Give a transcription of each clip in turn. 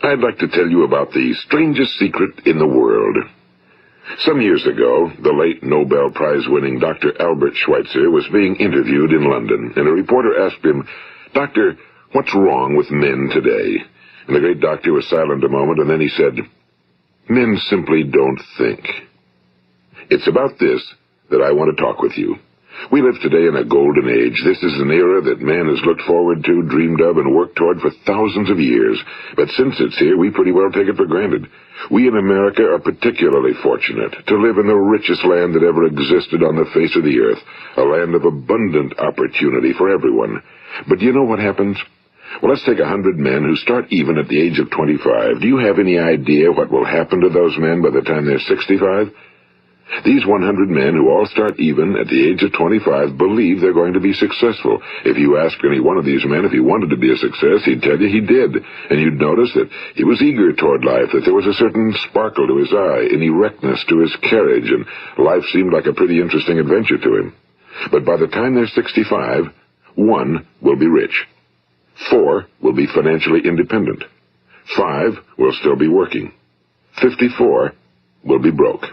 I'd like to tell you about the strangest secret in the world. Some years ago, the late Nobel Prize-winning Dr. Albert Schweitzer was being interviewed in London, and a reporter asked him, "Doctor, what's wrong with men today?" And the great doctor was silent a moment, and then he said, "Men simply don't think." It's about this that I want to talk with you. We live today in a golden age. This is an era that man has looked forward to, dreamed of, and worked toward for thousands of years. But since it's here, we pretty well take it for granted. We in America are particularly fortunate to live in the richest land that ever existed on the face of the earth, a land of abundant opportunity for everyone. But do you know what happens? Well, let's take 100 men who start even at the age of 25. Do you have any idea what will happen to those men by the time they're 65? These 100 men who all start even at the age of 25 believe they're going to be successful. If you asked any one of these men if he wanted to be a success, he'd tell you he did. And you'd notice that he was eager toward life, that there was a certain sparkle to his eye, an erectness to his carriage, and life seemed like a pretty interesting adventure to him. But by the time they're 65, 1 will be rich. 4 will be financially independent. 5 will still be working. 54 will be broke.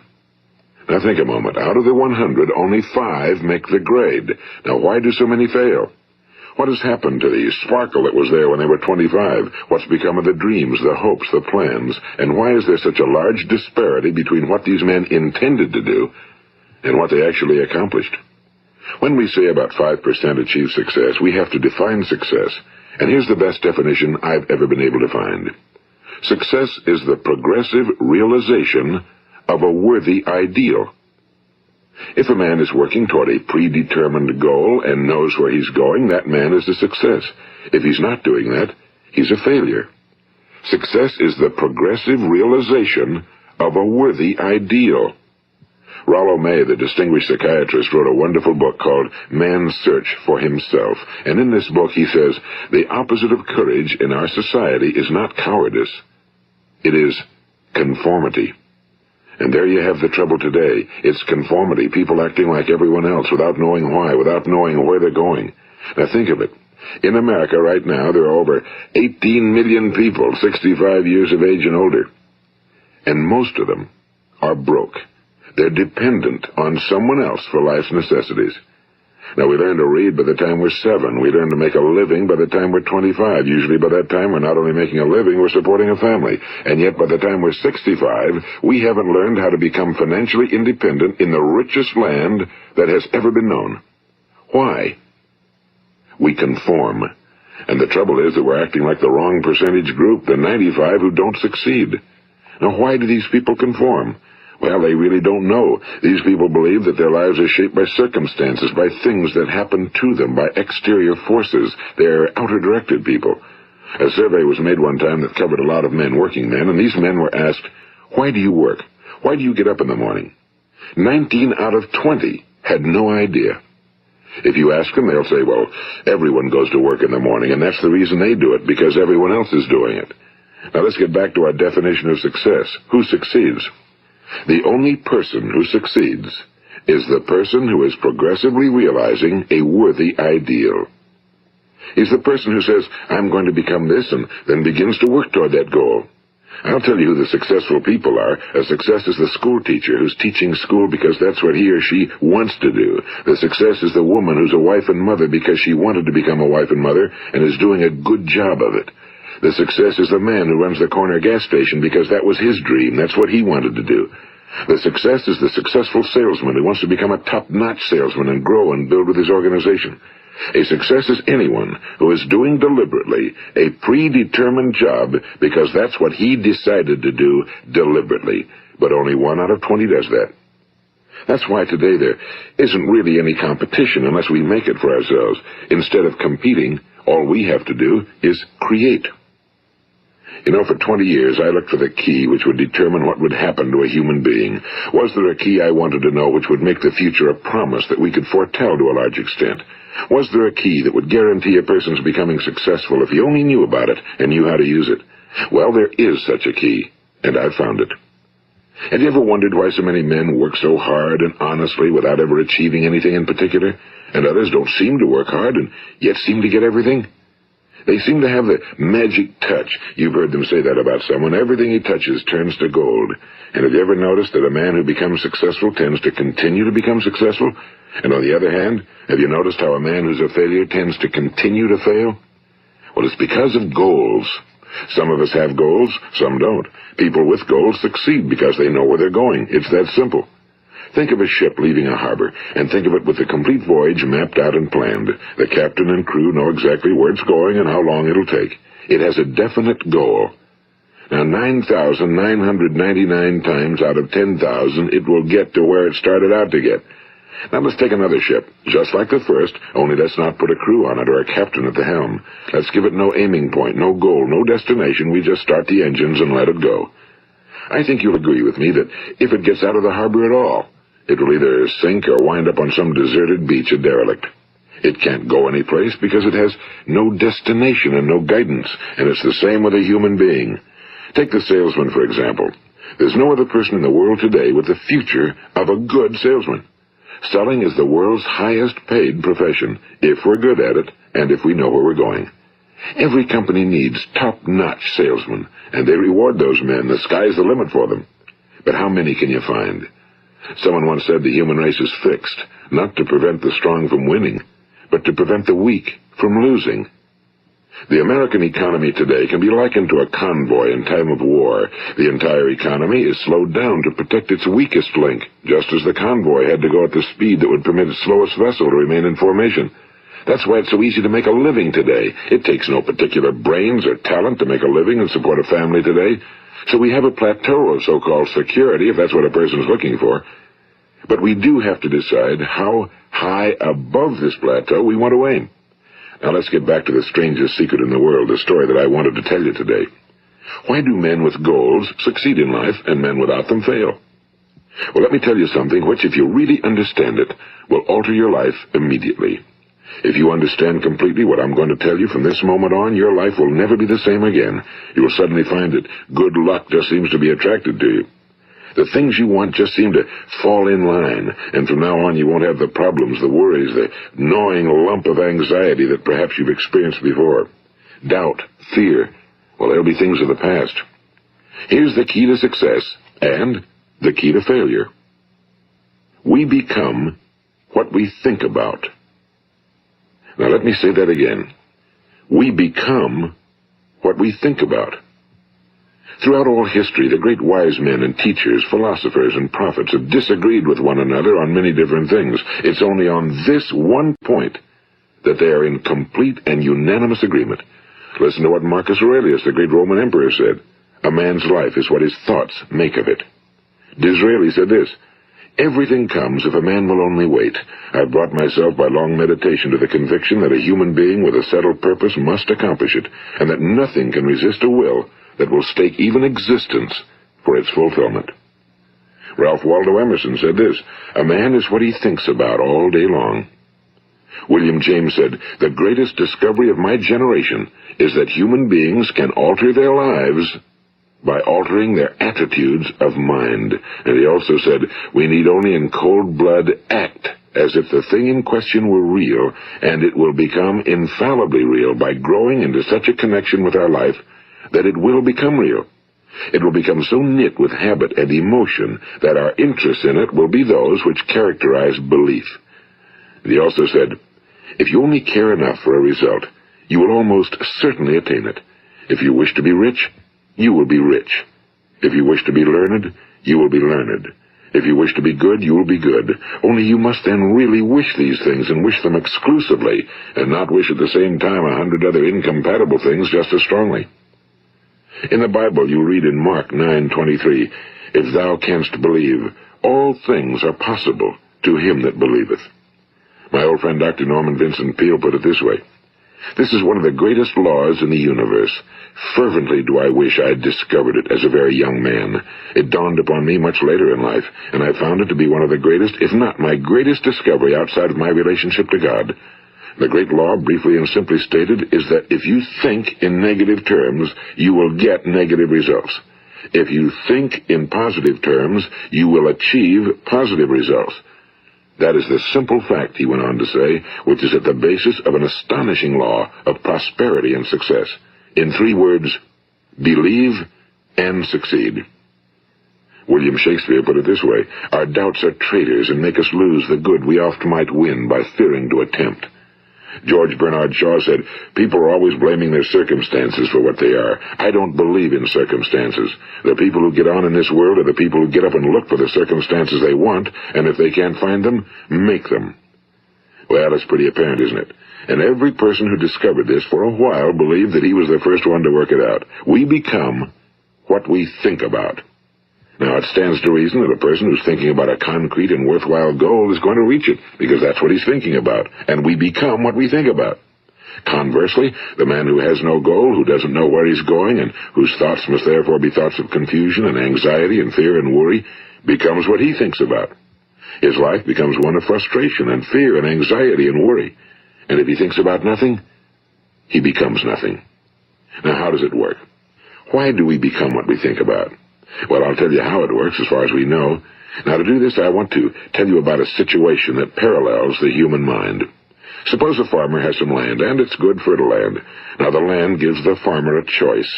Now think a moment. Out of the 100, only 5 make the grade. Now why do so many fail? What has happened to the sparkle that was there when they were 25? What's become of the dreams, the hopes, the plans? And why is there such a large disparity between what these men intended to do and what they actually accomplished? When we say about 5% achieve success, we have to define success. And here's the best definition I've ever been able to find. Success is the progressive realization of a worthy ideal. If a man is working toward a predetermined goal and knows where he's going, that man is a success. If he's not doing that, he's a failure. Success is the progressive realization of a worthy ideal. Rollo May, the distinguished psychiatrist, wrote a wonderful book called Man's Search for Himself. And in this book he says, the opposite of courage in our society is not cowardice. It is conformity. And there you have the trouble today. It's conformity, people acting like everyone else without knowing why, without knowing where they're going. Now think of it. In America right now, there are over 18 million people 65 years of age and older. And most of them are broke. They're dependent on someone else for life's necessities. Now, we learn to read by the time we're 7. We learn to make a living by the time we're 25. Usually by that time, we're not only making a living, we're supporting a family. And yet, by the time we're 65, we haven't learned how to become financially independent in the richest land that has ever been known. Why? We conform. And the trouble is that we're acting like the wrong percentage group, the 95 who don't succeed. Now, why do these people conform? Well, they really don't know. These people believe that their lives are shaped by circumstances, by things that happen to them, by exterior forces. They're outer-directed people. A survey was made one time that covered a lot of men, working men, and these men were asked, "Why do you work? Why do you get up in the morning?" 19 out of 20 had no idea. If you ask them, they'll say, well, everyone goes to work in the morning, and that's the reason they do it, because everyone else is doing it. Now let's get back to our definition of success. Who succeeds? The only person who succeeds is the person who is progressively realizing a worthy ideal. He's the person who says, I'm going to become this, and then begins to work toward that goal. I'll tell you who the successful people are. A success is the school teacher who's teaching school because that's what he or she wants to do. The success is the woman who's a wife and mother because she wanted to become a wife and mother and is doing a good job of it. The success is the man who runs the corner gas station because that was his dream. That's what he wanted to do. The success is the successful salesman who wants to become a top-notch salesman and grow and build with his organization. A success is anyone who is doing deliberately a predetermined job because that's what he decided to do deliberately. But only 1 out of 20 does that. That's why today there isn't really any competition unless we make it for ourselves. Instead of competing, all we have to do is create. You know, for 20 years, I looked for the key which would determine what would happen to a human being. Was there a key I wanted to know which would make the future a promise that we could foretell to a large extent? Was there a key that would guarantee a person's becoming successful if he only knew about it and knew how to use it? Well, there is such a key, and I've found it. Have you ever wondered why so many men work so hard and honestly without ever achieving anything in particular, and others don't seem to work hard and yet seem to get everything? They seem to have the magic touch. You've heard them say that about someone. Everything he touches turns to gold. And have you ever noticed that a man who becomes successful tends to continue to become successful? And on the other hand, have you noticed how a man who's a failure tends to continue to fail? Well, it's because of goals. Some of us have goals, some don't. People with goals succeed because they know where they're going. It's that simple. Think of a ship leaving a harbor, and think of it with the complete voyage mapped out and planned. The captain and crew know exactly where it's going and how long it'll take. It has a definite goal. Now, 9,999 times out of 10,000, it will get to where it started out to get. Now let's take another ship, just like the first, only let's not put a crew on it or a captain at the helm. Let's give it no aiming point, no goal, no destination. We just start the engines and let it go. I think you'll agree with me that if it gets out of the harbor at all, it will either sink or wind up on some deserted beach, a derelict. It can't go anyplace because it has no destination and no guidance, and it's the same with a human being. Take the salesman, for example. There's no other person in the world today with the future of a good salesman. Selling is the world's highest paid profession, if we're good at it, and if we know where we're going. Every company needs top-notch salesmen, and they reward those men. The sky's the limit for them. But how many can you find? Someone once said the human race is fixed, not to prevent the strong from winning, but to prevent the weak from losing. The American economy today can be likened to a convoy in time of war. The entire economy is slowed down to protect its weakest link, just as the convoy had to go at the speed that would permit its slowest vessel to remain in formation. That's why it's so easy to make a living today. It takes no particular brains or talent to make a living and support a family today. So we have a plateau of so-called security, if that's what a person's looking for. But we do have to decide how high above this plateau we want to aim. Now let's get back to the strangest secret in the world, the story that I wanted to tell you today. Why do men with goals succeed in life and men without them fail? Well, let me tell you something which, if you really understand it, will alter your life immediately. If you understand completely what I'm going to tell you from this moment on, your life will never be the same again. You will suddenly find that good luck just seems to be attracted to you. The things you want just seem to fall in line, and from now on you won't have the problems, the worries, the gnawing lump of anxiety that perhaps you've experienced before. Doubt, fear, well, they'll be things of the past. Here's the key to success and the key to failure. We become what we think about. Now let me say that again. We become what we think about. Throughout all history, the great wise men and teachers, philosophers and prophets have disagreed with one another on many different things. It's only on this one point that they are in complete and unanimous agreement. Listen to what Marcus Aurelius, the great Roman emperor, said. A man's life is what his thoughts make of it. Disraeli said this, everything comes if a man will only wait. I've brought myself by long meditation to the conviction that a human being with a settled purpose must accomplish it, and that nothing can resist a will that will stake even existence for its fulfillment. Ralph Waldo Emerson said this, a man is what he thinks about all day long. William James said, the greatest discovery of my generation is that human beings can alter their lives by altering their attitudes of mind. And he also said, we need only in cold blood act as if the thing in question were real, and it will become infallibly real by growing into such a connection with our life that it will become real. It will become so knit with habit and emotion that our interest in it will be those which characterize belief. And he also said, if you only care enough for a result, you will almost certainly attain it. If you wish to be rich, you will be rich. If you wish to be learned, you will be learned. If you wish to be good, you will be good. Only you must then really wish these things, and wish them exclusively, and not wish at the same time 100 other incompatible things just as strongly. In the Bible, you read in Mark 9:23, if thou canst believe, all things are possible to him that believeth. My old friend Dr. Norman Vincent Peale put it this way, this is one of the greatest laws in the universe. Fervently do I wish I had discovered it as a very young man. It dawned upon me much later in life, and I found it to be one of the greatest, if not my greatest discovery outside of my relationship to God. The great law, briefly and simply stated, is that if you think in negative terms, you will get negative results. If you think in positive terms, you will achieve positive results. That is the simple fact, he went on to say, which is at the basis of an astonishing law of prosperity and success. In 3 words, believe and succeed. William Shakespeare put it this way: our doubts are traitors and make us lose the good we oft might win by fearing to attempt. George Bernard Shaw said, people are always blaming their circumstances for what they are. I don't believe in circumstances. The people who get on in this world are the people who get up and look for the circumstances they want, and if they can't find them, make them. Well, it's pretty apparent, isn't it? And every person who discovered this for a while believed that he was the first one to work it out. We become what we think about. Now, it stands to reason that a person who's thinking about a concrete and worthwhile goal is going to reach it, because that's what he's thinking about, and we become what we think about. Conversely, the man who has no goal, who doesn't know where he's going, and whose thoughts must therefore be thoughts of confusion and anxiety and fear and worry, becomes what he thinks about. His life becomes one of frustration and fear and anxiety and worry. And if he thinks about nothing, he becomes nothing. Now, how does it work? Why do we become what we think about? Well, I'll tell you how it works as far as we know. Now, to do this, I want to tell you about a situation that parallels the human mind. Suppose a farmer has some land, and it's good fertile land. Now, the land gives the farmer a choice.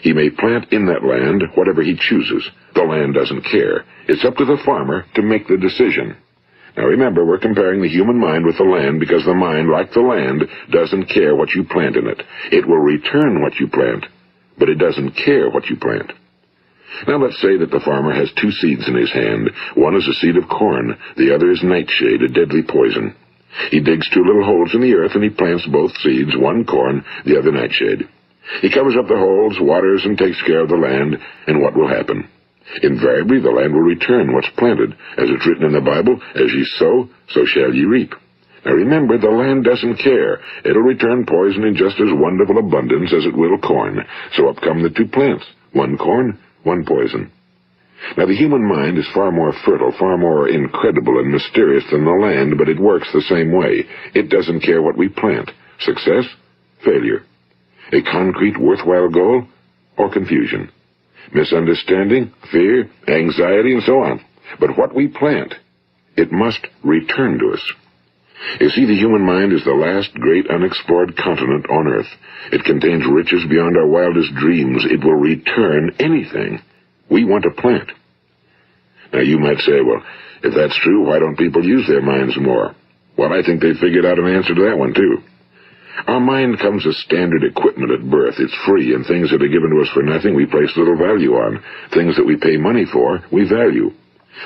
He may plant in that land whatever he chooses. The land doesn't care. It's up to the farmer to make the decision. Now, remember, we're comparing the human mind with the land because the mind, like the land, doesn't care what you plant in it. It will return what you plant, but it doesn't care what you plant. Now let's say that the farmer has 2 seeds in his hand. One is a seed of corn, the other is nightshade, a deadly poison. He digs 2 little holes in the earth and he plants both seeds, one corn, the other nightshade. He covers up the holes, waters, and takes care of the land, and what will happen? Invariably the land will return what's planted. As it's written in the Bible, as ye sow, so shall ye reap. Now remember, the land doesn't care. It'll return poison in just as wonderful abundance as it will corn. So up come the 2 plants, one corn, one poison. Now, the human mind is far more fertile, far more incredible and mysterious than the land, but it works the same way. It doesn't care what we plant. Success, failure. A concrete, worthwhile goal, or confusion. Misunderstanding, fear, anxiety, and so on. But what we plant, it must return to us. You see, the human mind is the last great unexplored continent on Earth. It contains riches beyond our wildest dreams. It will return anything we want to plant. Now, you might say, well, if that's true, why don't people use their minds more? Well, I think they figured out an answer to that one, too. Our mind comes as standard equipment at birth. It's free, and things that are given to us for nothing we place little value on. Things that we pay money for, we value.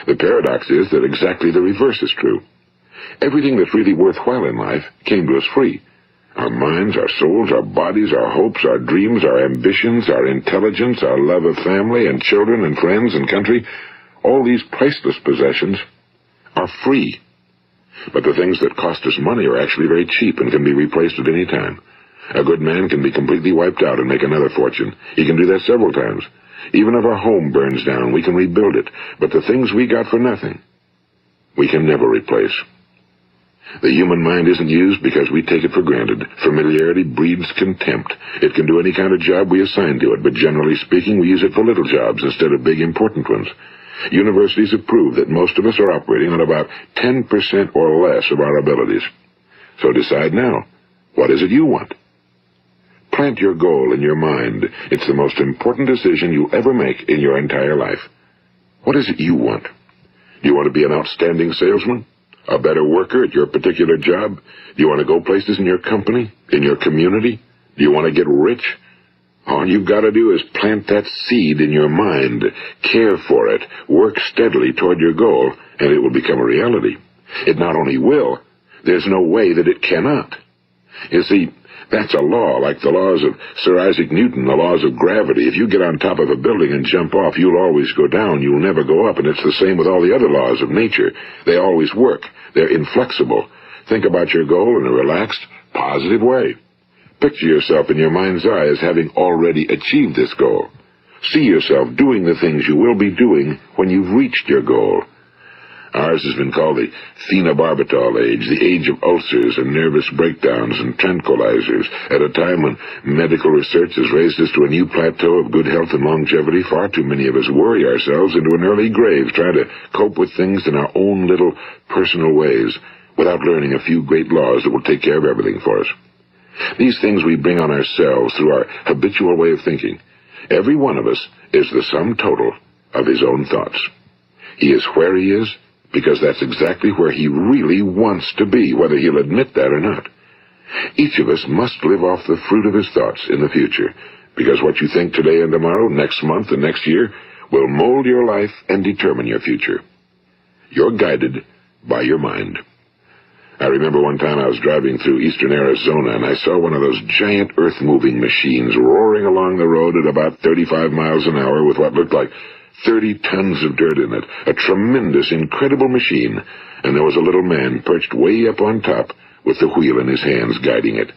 The paradox is that exactly the reverse is true. Everything that's really worthwhile in life came to us free. Our minds, our souls, our bodies, our hopes, our dreams, our ambitions, our intelligence, our love of family and children and friends and country, all these priceless possessions are free. But the things that cost us money are actually very cheap and can be replaced at any time. A good man can be completely wiped out and make another fortune. He can do that several times. Even if our home burns down, we can rebuild it. But the things we got for nothing, we can never replace. The human mind isn't used because we take it for granted. Familiarity breeds contempt. It can do any kind of job we assign to it, but generally speaking, we use it for little jobs instead of big, important ones. Universities have proved that most of us are operating on about 10% or less of our abilities. So decide now, what is it you want? Plant your goal in your mind. It's the most important decision you'll ever make in your entire life. What is it you want? Do you want to be an outstanding salesman? A better worker at your particular job? Do you want to go places in your company? In your community? Do you want to get rich? All you've got to do is plant that seed in your mind, care for it, work steadily toward your goal, and it will become a reality. It not only will, there's no way that it cannot. You see, that's a law, like the laws of Sir Isaac Newton, the laws of gravity. If you get on top of a building and jump off, you'll always go down. You'll never go up, and it's the same with all the other laws of nature. They always work. They're inflexible. Think about your goal in a relaxed, positive way. Picture yourself in your mind's eye as having already achieved this goal. See yourself doing the things you will be doing when you've reached your goal. Ours has been called the phenobarbital age, the age of ulcers and nervous breakdowns and tranquilizers. At a time when medical research has raised us to a new plateau of good health and longevity, far too many of us worry ourselves into an early grave, trying to cope with things in our own little personal ways, without learning a few great laws that will take care of everything for us. These things we bring on ourselves through our habitual way of thinking. Every one of us is the sum total of his own thoughts. He is where he is because that's exactly where he really wants to be, whether he'll admit that or not. Each of us must live off the fruit of his thoughts in the future, because what you think today and tomorrow, next month and next year, will mold your life and determine your future. You're guided by your mind. I remember one time I was driving through eastern Arizona, and I saw one of those giant earth-moving machines roaring along the road at about 35 miles an hour with what looked like 30 tons of dirt in it. A tremendous, incredible machine, and there was a little man perched way up on top with the wheel in his hands guiding it.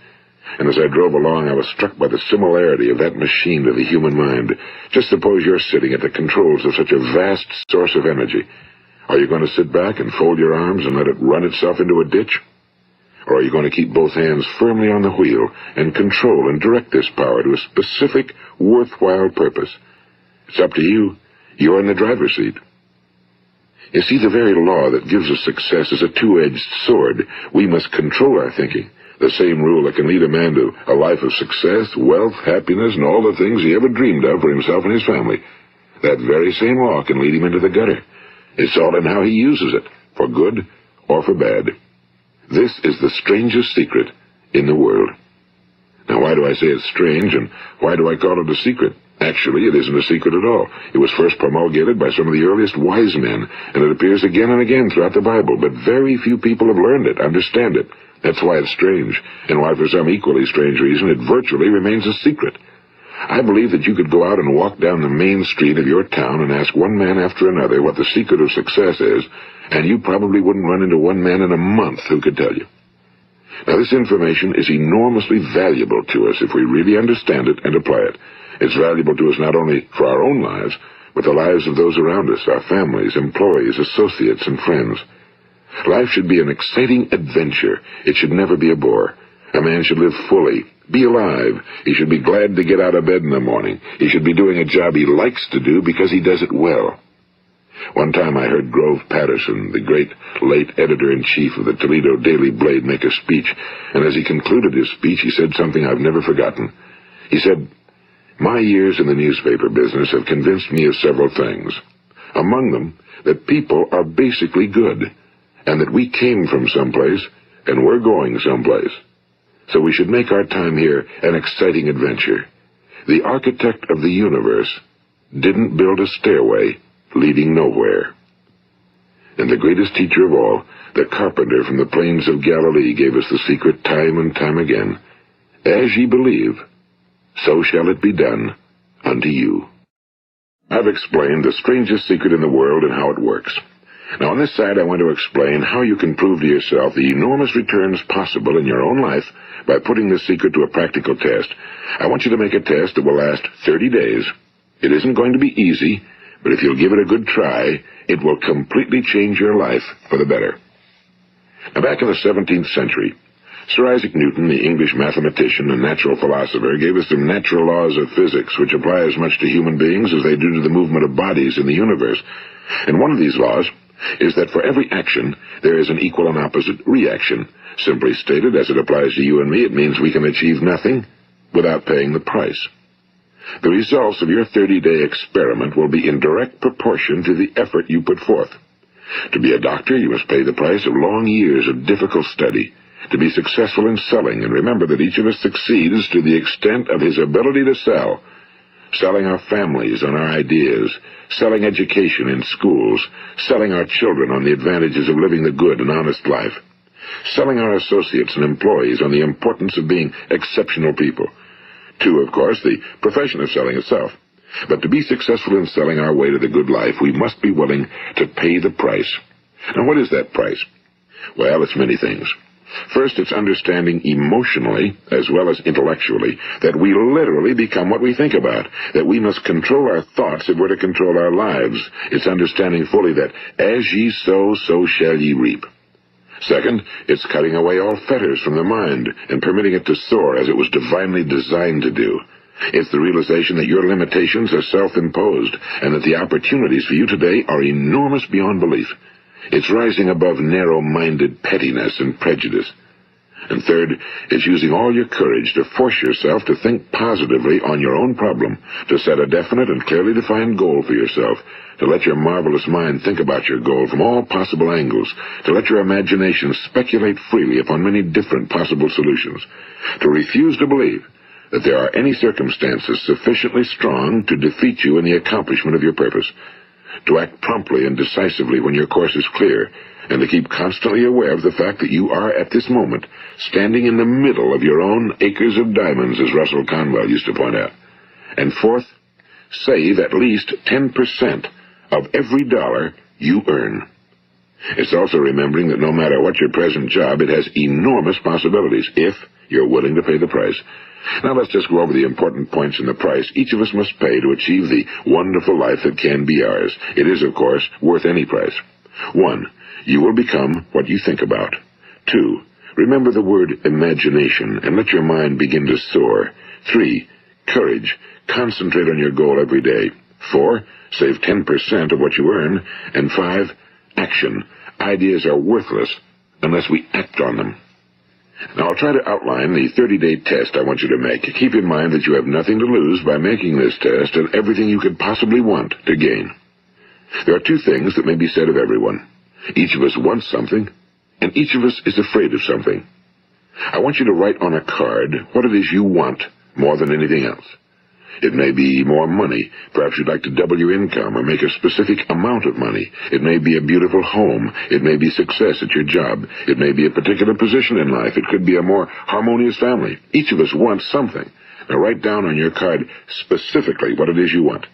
And as I drove along, I was struck by the similarity of that machine to the human mind. Just suppose you're sitting at the controls of such a vast source of energy. Are you going to sit back and fold your arms and let it run itself into a ditch? Or are you going to keep both hands firmly on the wheel and control and direct this power to a specific, worthwhile purpose? It's up to you. You're in the driver's seat. You see, the very law that gives us success is a two-edged sword. We must control our thinking. The same rule that can lead a man to a life of success, wealth, happiness, and all the things he ever dreamed of for himself and his family. That very same law can lead him into the gutter. It's all in how he uses it, for good or for bad. This is the strangest secret in the world. Now, why do I say it's strange, and why do I call it a secret? Actually, it isn't a secret at all. It was first promulgated by some of the earliest wise men, and it appears again and again throughout the Bible, but very few people have learned it, understand it. That's why it's strange, and why for some equally strange reason it virtually remains a secret. I believe that you could go out and walk down the main street of your town and ask one man after another what the secret of success is, and you probably wouldn't run into one man in a month who could tell you. Now, this information is enormously valuable to us if we really understand it and apply it. It's valuable to us not only for our own lives, but the lives of those around us, our families, employees, associates, and friends. Life should be an exciting adventure. It should never be a bore. A man should live fully, be alive. He should be glad to get out of bed in the morning. He should be doing a job he likes to do because he does it well. One time I heard Grove Patterson, the great late editor-in-chief of the Toledo Daily Blade, make a speech, and as he concluded his speech, he said something I've never forgotten. He said, "My years in the newspaper business have convinced me of several things. Among them, that people are basically good, and that we came from someplace, and we're going someplace. So we should make our time here an exciting adventure. The architect of the universe didn't build a stairway leading nowhere." And the greatest teacher of all, the carpenter from the plains of Galilee, gave us the secret time and time again. As ye believe, so shall it be done unto you. I've explained the strangest secret in the world and how it works. Now, on this side, I want to explain how you can prove to yourself the enormous returns possible in your own life by putting this secret to a practical test. I want you to make a test that will last 30 days. It isn't going to be easy, but if you'll give it a good try, it will completely change your life for the better. Now, back in the 17th century, Sir Isaac Newton, the English mathematician and natural philosopher, gave us some natural laws of physics which apply as much to human beings as they do to the movement of bodies in the universe. And one of these laws is that for every action, there is an equal and opposite reaction. Simply stated, as it applies to you and me, it means we can achieve nothing without paying the price. The results of your 30-day experiment will be in direct proportion to the effort you put forth. To be a doctor, you must pay the price of long years of difficult study. To be successful in selling, and remember that each of us succeeds to the extent of his ability to sell. Selling our families on our ideas, selling education in schools, selling our children on the advantages of living the good and honest life, selling our associates and employees on the importance of being exceptional people. To, of course, the profession of selling itself. But to be successful in selling our way to the good life, we must be willing to pay the price. Now, what is that price? Well, it's many things. First, it's understanding emotionally, as well as intellectually, that we literally become what we think about, that we must control our thoughts if we're to control our lives. It's understanding fully that as ye sow, so shall ye reap. Second, it's cutting away all fetters from the mind and permitting it to soar as it was divinely designed to do. It's the realization that your limitations are self-imposed and that the opportunities for you today are enormous beyond belief. It's rising above narrow-minded pettiness and prejudice. And third, it's using all your courage to force yourself to think positively on your own problem, to set a definite and clearly defined goal for yourself, to let your marvelous mind think about your goal from all possible angles, to let your imagination speculate freely upon many different possible solutions, to refuse to believe that there are any circumstances sufficiently strong to defeat you in the accomplishment of your purpose, to act promptly and decisively when your course is clear, and to keep constantly aware of the fact that you are, at this moment, standing in the middle of your own acres of diamonds, as Russell Conwell used to point out. And fourth, save at least 10% of every dollar you earn. It's also remembering that no matter what your present job, it has enormous possibilities, if you're willing to pay the price. Now let's just go over the important points in the price each of us must pay to achieve the wonderful life that can be ours. It is, of course, worth any price. 1. You will become what you think about. 2. Remember the word imagination and let your mind begin to soar. 3. Courage. Concentrate on your goal every day. 4. Save 10% of what you earn. And 5. Action. Ideas are worthless unless we act on them. Now, I'll try to outline the 30-day test I want you to make. Keep in mind that you have nothing to lose by making this test and everything you could possibly want to gain. There are 2 things that may be said of everyone. Each of us wants something, and each of us is afraid of something. I want you to write on a card what it is you want more than anything else. It may be more money. Perhaps you'd like to double your income or make a specific amount of money. It may be a beautiful home. It may be success at your job. It may be a particular position in life. It could be a more harmonious family. Each of us wants something. Now write down on your card specifically what it is you want.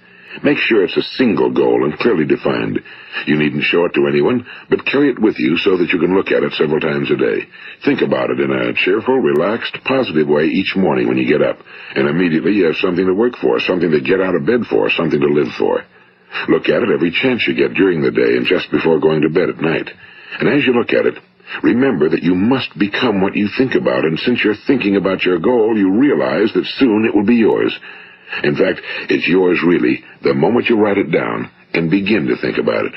Make sure it's a single goal and clearly defined. You needn't show it to anyone, but carry it with you so that you can look at it several times a day. Think about it in a cheerful, relaxed, positive way each morning when you get up, and immediately you have something to work for, something to get out of bed for, something to live for. Look at it every chance you get during the day and just before going to bed at night. And as you look at it, remember that you must become what you think about, and since you're thinking about your goal, you realize that soon it will be yours. In fact, it's yours really the moment you write it down and begin to think about it.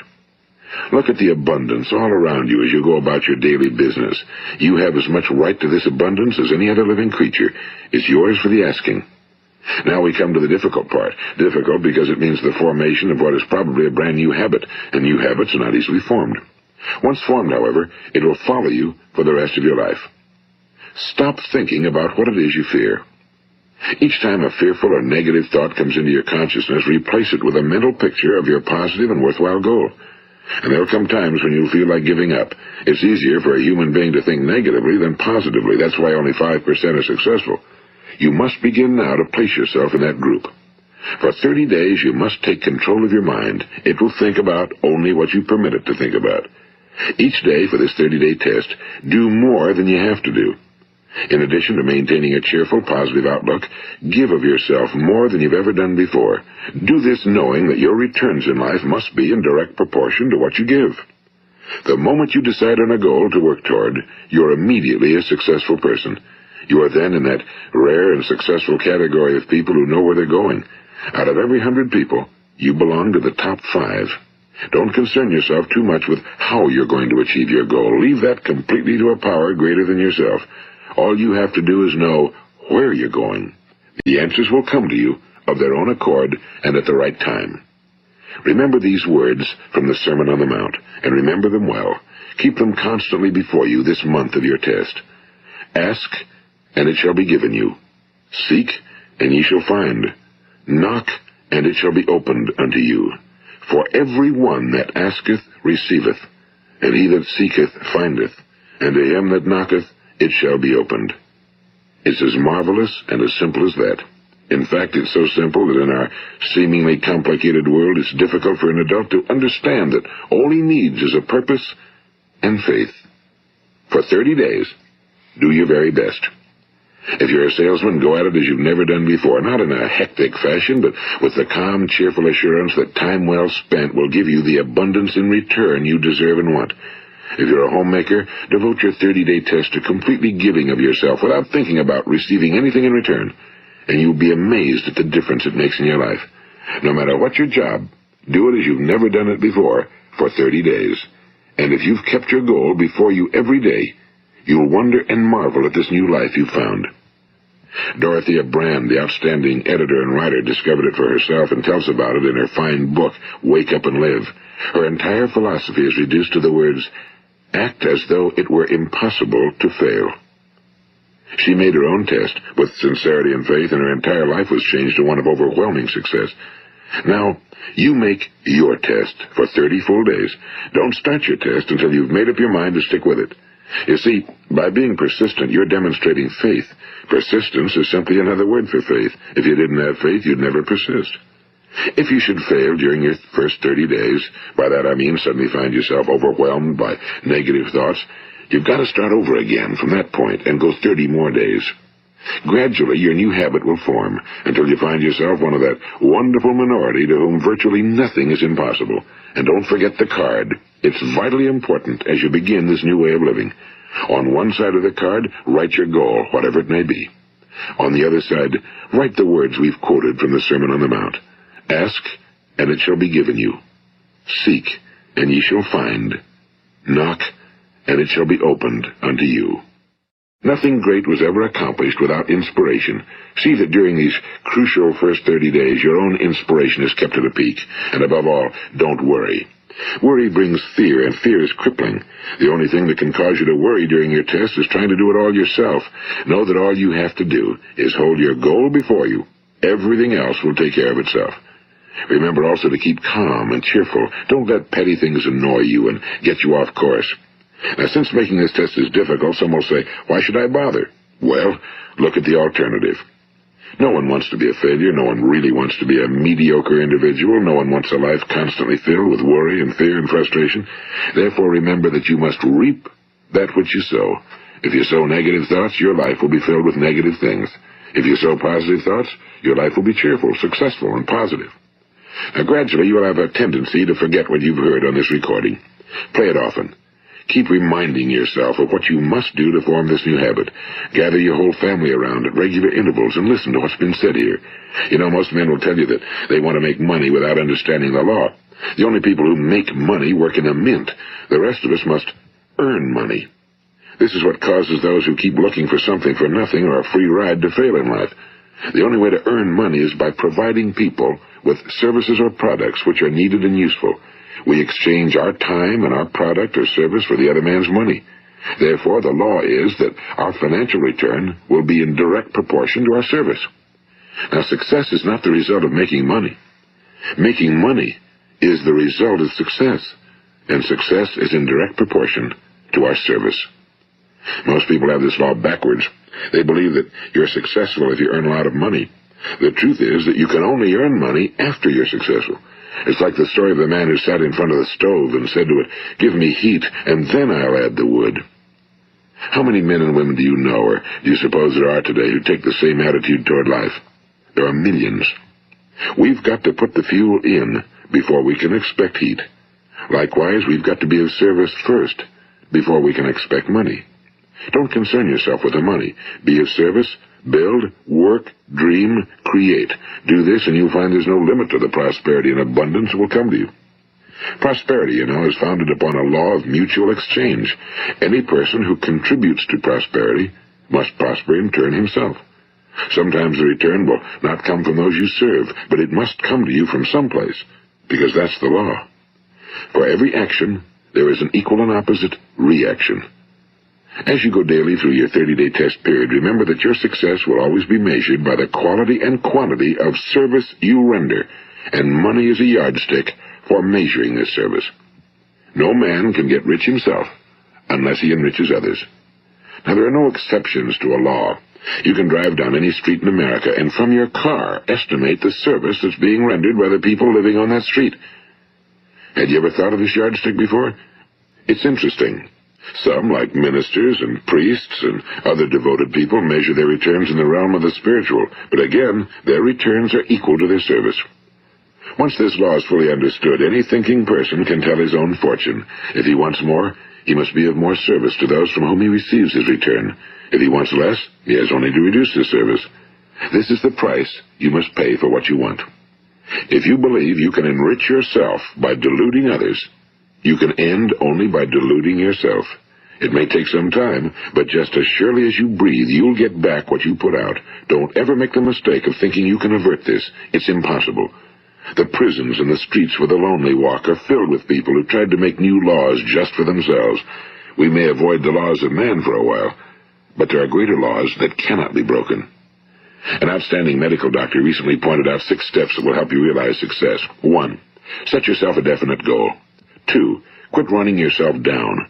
Look at the abundance all around you as you go about your daily business. You have as much right to this abundance as any other living creature. It's yours for the asking. Now we come to the difficult part. Difficult because it means the formation of what is probably a brand new habit, and new habits are not easily formed. Once formed, however, it will follow you for the rest of your life. Stop thinking about what it is you fear. Each time a fearful or negative thought comes into your consciousness, replace it with a mental picture of your positive and worthwhile goal. And there will come times when you'll feel like giving up. It's easier for a human being to think negatively than positively. That's why only 5% are successful. You must begin now to place yourself in that group. For 30 days, you must take control of your mind. It will think about only what you permit it to think about. Each day for this 30-day test, do more than you have to do. In addition to maintaining a cheerful, positive outlook, give of yourself more than you've ever done before. Do this knowing that your returns in life must be in direct proportion to what you give. The moment you decide on a goal to work toward, you're immediately a successful person. You are then in that rare and successful category of people who know where they're going. Out of every 100 people, you belong to the top 5. Don't concern yourself too much with how you're going to achieve your goal. Leave that completely to a power greater than yourself. All you have to do is know where you're going. The answers will come to you of their own accord and at the right time. Remember these words from the Sermon on the Mount, and remember them well. Keep them constantly before you this month of your test. Ask, and it shall be given you. Seek, and ye shall find. Knock, and it shall be opened unto you. For every one that asketh receiveth, and he that seeketh findeth, and to him that knocketh it shall be opened. It's as marvelous and as simple as that. In fact, it's so simple that in our seemingly complicated world, it's difficult for an adult to understand that all he needs is a purpose and faith. For 30 days, Do your very best. If you're a salesman, go at it as you've never done before, not in a hectic fashion, but with the calm, cheerful assurance that time well spent will give you the abundance in return you deserve and want. If you're a homemaker, devote your 30-day test to completely giving of yourself without thinking about receiving anything in return, and you'll be amazed at the difference it makes in your life. No matter what your job, do it as you've never done it before for 30 days. And if you've kept your goal before you every day, you'll wonder and marvel at this new life you've found. Dorothea Brand, the outstanding editor and writer, discovered it for herself and tells about it in her fine book, Wake Up and Live. Her entire philosophy is reduced to the words, act as though it were impossible to fail. She made her own test with sincerity and faith, and her entire life was changed to one of overwhelming success. Now, you make your test for 30 full days. Don't start your test until you've made up your mind to stick with it. You see, by being persistent, you're demonstrating faith. Persistence is simply another word for faith. If you didn't have faith, you'd never persist. If you should fail during your first 30 days, by that I mean suddenly find yourself overwhelmed by negative thoughts, you've got to start over again from that point and go 30 more days. Gradually, your new habit will form until you find yourself one of that wonderful minority to whom virtually nothing is impossible. And don't forget the card. It's vitally important as you begin this new way of living. On one side of the card, write your goal, whatever it may be. On the other side, write the words we've quoted from the Sermon on the Mount. Ask, and it shall be given you. Seek, and ye shall find. Knock, and it shall be opened unto you. Nothing great was ever accomplished without inspiration. See that during these crucial first 30 days, your own inspiration is kept at a peak. And above all, don't worry. Worry brings fear, and fear is crippling. The only thing that can cause you to worry during your test is trying to do it all yourself. Know that all you have to do is hold your goal before you. Everything else will take care of itself. Remember also to keep calm and cheerful. Don't let petty things annoy you and get you off course. Now, since making this test is difficult, some will say, why should I bother? Well, look at the alternative. No one wants to be a failure. No one really wants to be a mediocre individual. No one wants a life constantly filled with worry and fear and frustration. Therefore, remember that you must reap that which you sow. If you sow negative thoughts, your life will be filled with negative things. If you sow positive thoughts, your life will be cheerful, successful, and positive. Now, gradually, you will have a tendency to forget what you've heard on this recording. Play it often. Keep reminding yourself of what you must do to form this new habit. Gather your whole family around at regular intervals and listen to what's been said here. You know, most men will tell you that they want to make money without understanding the law. The only people who make money work in a mint. The rest of us must earn money. This is what causes those who keep looking for something for nothing or a free ride to fail in life. The only way to earn money is by providing people with services or products which are needed and useful. We exchange our time and our product or service for the other man's money. Therefore, the law is that our financial return will be in direct proportion to our service. Now, success is not the result of making money. Making money is the result of success, and success is in direct proportion to our service. Most people have this law backwards. They believe that you're successful if you earn a lot of money. The truth is that you can only earn money after you're successful. It's like the story of the man who sat in front of the stove and said to it, "Give me heat, and then I'll add the wood." How many men and women do you know, or do you suppose there are today, who take the same attitude toward life? There are millions. We've got to put the fuel in before we can expect heat. Likewise, we've got to be of service first before we can expect money. Don't concern yourself with the money. Be of service. Build, work, dream, create. Do this, and you'll find there's no limit to the prosperity and abundance that will come to you. Prosperity, you know, is founded upon a law of mutual exchange. Any person who contributes to prosperity must prosper in turn himself. Sometimes the return will not come from those you serve, but it must come to you from someplace, because that's the law. For every action, there is an equal and opposite reaction. As you go daily through your 30-day test period, remember that your success will always be measured by the quality and quantity of service you render, and money is a yardstick for measuring this service. No man can get rich himself unless he enriches others. Now, there are no exceptions to a law. You can drive down any street in America and from your car estimate the service that's being rendered by the people living on that street. Had you ever thought of this yardstick before? It's interesting. Some, like ministers and priests and other devoted people, measure their returns in the realm of the spiritual, but again, their returns are equal to their service. Once this law is fully understood, any thinking person can tell his own fortune. If he wants more, he must be of more service to those from whom he receives his return. If he wants less, he has only to reduce his service. This is the price you must pay for what you want. If you believe you can enrich yourself by deluding others, you can end only by deluding yourself. It may take some time, but just as surely as you breathe, you'll get back what you put out. Don't ever make the mistake of thinking you can avert this. It's impossible. The prisons and the streets where the lonely walk are filled with people who tried to make new laws just for themselves. We may avoid the laws of man for a while, but there are greater laws that cannot be broken. An outstanding medical doctor recently pointed out 6 steps that will help you realize success. 1. Set yourself a definite goal. 2. Quit running yourself down.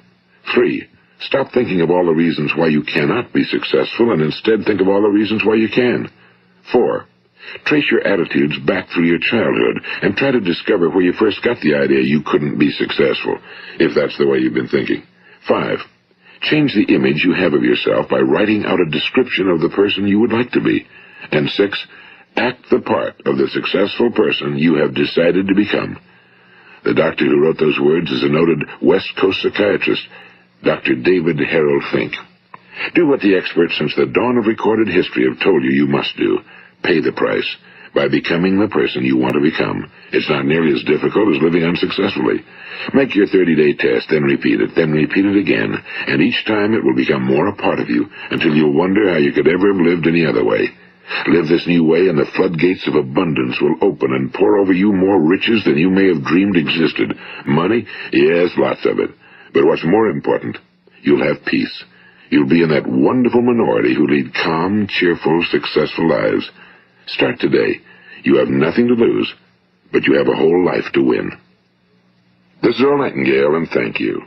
3. Stop thinking of all the reasons why you cannot be successful and instead think of all the reasons why you can. 4. Trace your attitudes back through your childhood and try to discover where you first got the idea you couldn't be successful, if that's the way you've been thinking. 5. Change the image you have of yourself by writing out a description of the person you would like to be. And 6. Act the part of the successful person you have decided to become. The doctor who wrote those words is a noted West Coast psychiatrist, Dr. David Harold Fink. Do what the experts since the dawn of recorded history have told you you must do. Pay the price by becoming the person you want to become. It's not nearly as difficult as living unsuccessfully. Make your 30-day test, then repeat it again, and each time it will become more a part of you until you'll wonder how you could ever have lived any other way. Live this new way, and the floodgates of abundance will open and pour over you more riches than you may have dreamed existed. Money? Yes, lots of it. But what's more important, you'll have peace. You'll be in that wonderful minority who lead calm, cheerful, successful lives. Start today. You have nothing to lose, but you have a whole life to win. This is Earl Nightingale, and thank you.